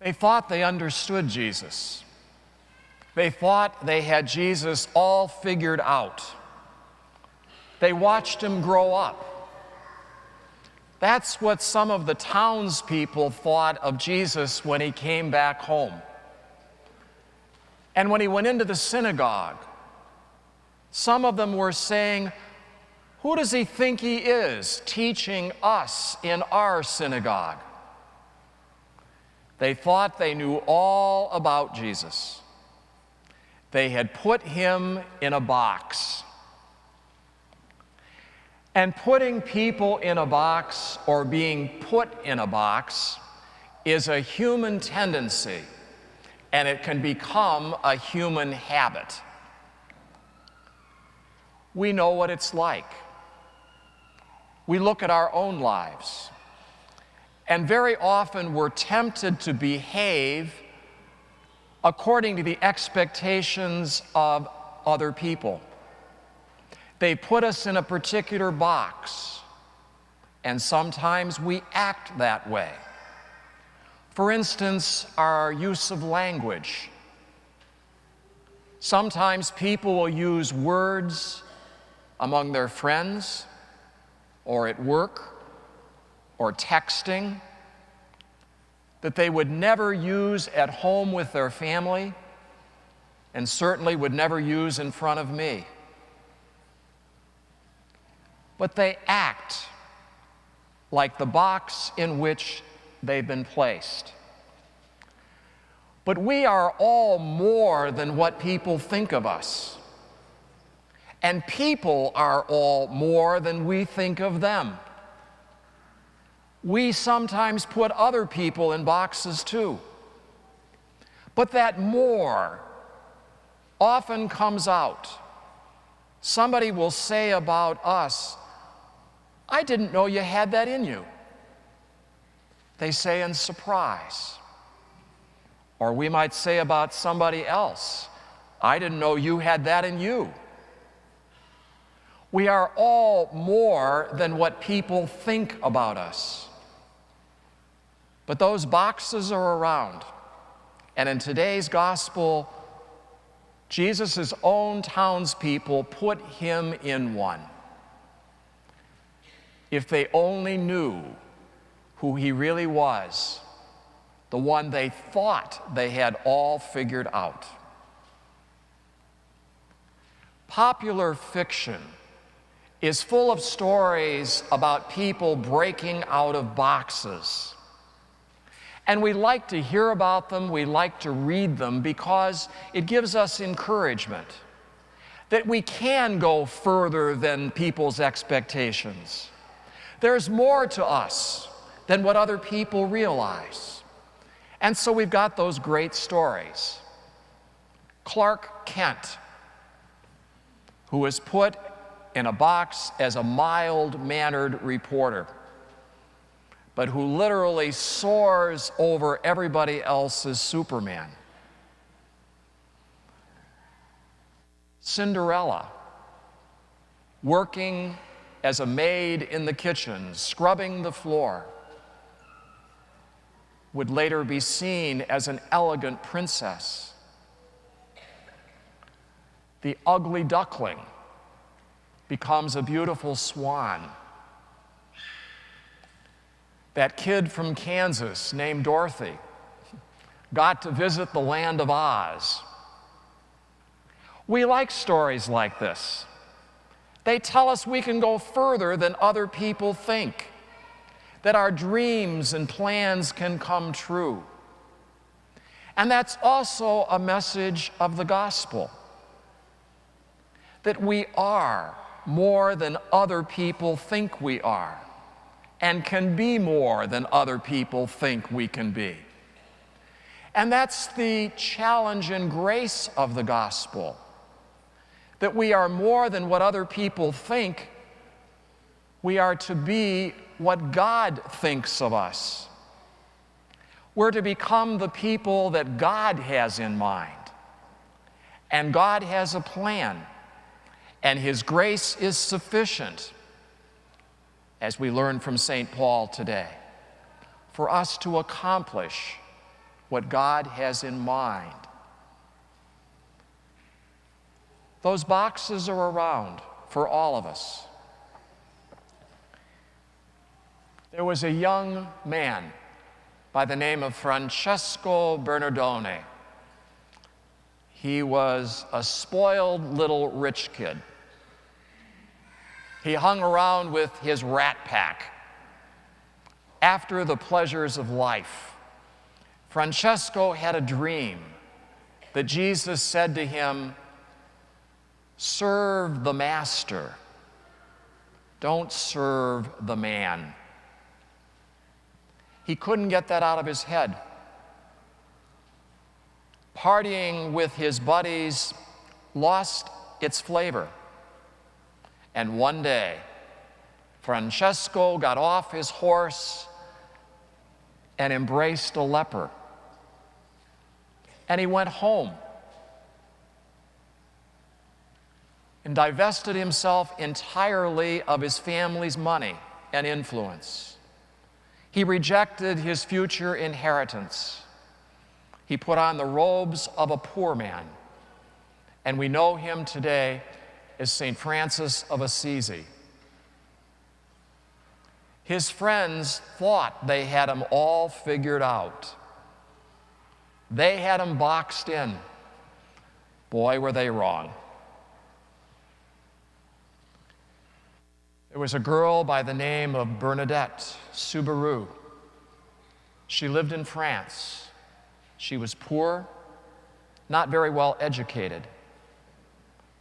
They thought they understood Jesus. They thought they had Jesus all figured out. They watched him grow up. That's what some of the townspeople thought of Jesus when he came back home. And when he went into the synagogue, some of them were saying, "Who does he think he is, teaching us in our synagogue?" They thought they knew all about Jesus. They had put him in a box. And putting people in a box or being put in a box is a human tendency, and it can become a human habit. We know what it's like. We look at our own lives, and very often we're tempted to behave according to the expectations of other people. They put us in a particular box, and sometimes we act that way. For instance, our use of language. Sometimes people will use words among their friends, or at work, or texting, that they would never use at home with their family, and certainly would never use in front of me. But they act like the box in which they've been placed. But we are all more than what people think of us. And people are all more than we think of them. We sometimes put other people in boxes too. But that more often comes out. Somebody will say about us, "I didn't know you had that in you." They say in surprise. Or we might say about somebody else, "I didn't know you had that in you." We are all more than what people think about us. But those boxes are around. And in today's gospel, Jesus' own townspeople put him in one. If they only knew who he really was, the one they thought they had all figured out. Popular fiction is full of stories about people breaking out of boxes. And we like to hear about them, we like to read them because it gives us encouragement that we can go further than people's expectations. There's more to us than what other people realize. And so we've got those great stories. Clark Kent, who was put in a box as a mild-mannered reporter, but who literally soars over everybody else's Superman. Cinderella, working as a maid in the kitchen, scrubbing the floor, would later be seen as an elegant princess. The ugly duckling becomes a beautiful swan. That kid from Kansas named Dorothy got to visit the land of Oz. We like stories like this. They tell us we can go further than other people think, that our dreams and plans can come true. And that's also a message of the gospel, that we are more than other people think we are, and can be more than other people think we can be. And that's the challenge and grace of the gospel, that we are more than what other people think. We are to be what God thinks of us. We're to become the people that God has in mind. And God has a plan, and His grace is sufficient, as we learn from St. Paul today, for us to accomplish what God has in mind. Those boxes are around for all of us. There was a young man by the name of Francesco Bernardone. He was a spoiled little rich kid. He hung around with his rat pack after the pleasures of life. Francesco had a dream that Jesus said to him, "Serve the master. Don't serve the man." He couldn't get that out of his head. Partying with his buddies lost its flavor. And one day, Francesco got off his horse and embraced a leper. And he went home and divested himself entirely of his family's money and influence. He rejected his future inheritance. He put on the robes of a poor man, and we know him today as St. Francis of Assisi. His friends thought they had him all figured out. They had him boxed in. Boy, were they wrong. There was a girl by the name of Bernadette Soubirous. She lived in France. She was poor, not very well educated.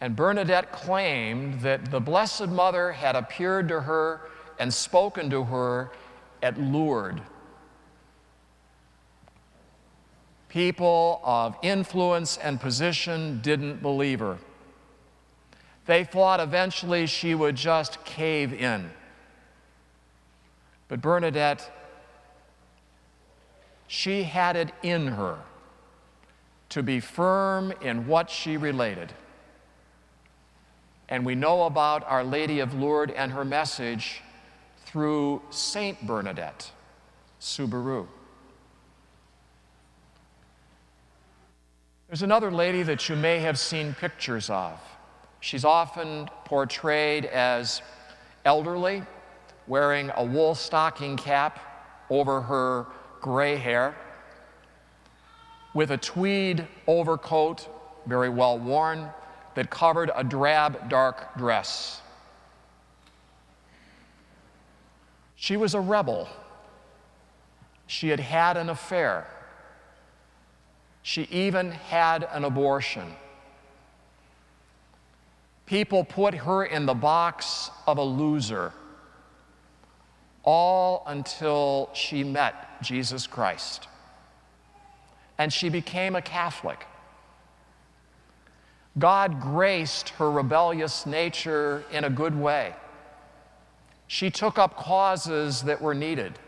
And Bernadette claimed that the Blessed Mother had appeared to her and spoken to her at Lourdes. People of influence and position didn't believe her. They thought eventually she would just cave in. But Bernadette, she had it in her to be firm in what she related. And we know about Our Lady of Lourdes and her message through Saint Bernadette Soubirous. There's another lady that you may have seen pictures of. She's often portrayed as elderly, wearing a wool stocking cap over her gray hair, with a tweed overcoat, very well worn, that covered a drab, dark dress. She was a rebel. She had had an affair. She even had an abortion. People put her in the box of a loser, all until she met Jesus Christ. And she became a Catholic. God graced her rebellious nature in a good way. She took up causes that were needed.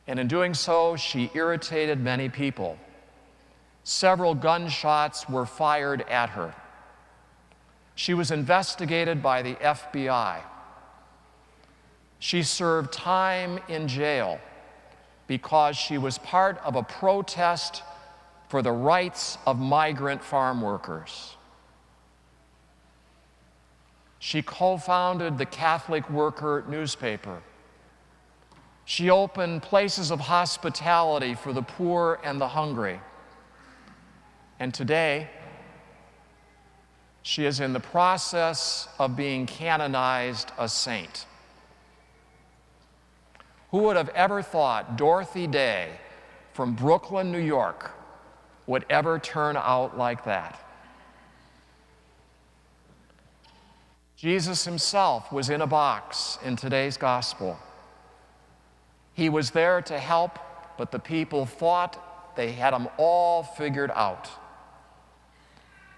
And in doing so, she irritated many people. Several gunshots were fired at her. She was investigated by the FBI. She served time in jail because she was part of a protest for the rights of migrant farm workers. She co-founded the Catholic Worker newspaper. She opened places of hospitality for the poor and the hungry. And today, she is in the process of being canonized a saint. Who would have ever thought Dorothy Day from Brooklyn, New York, would ever turn out like that? Jesus himself was in a box in today's gospel. He was there to help, but the people thought they had him all figured out.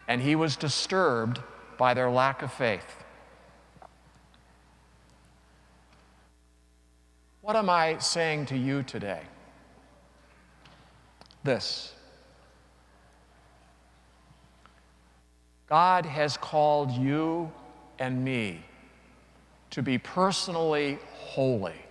And he was disturbed by their lack of faith. What am I saying to you today? This: God has called you and me to be personally holy.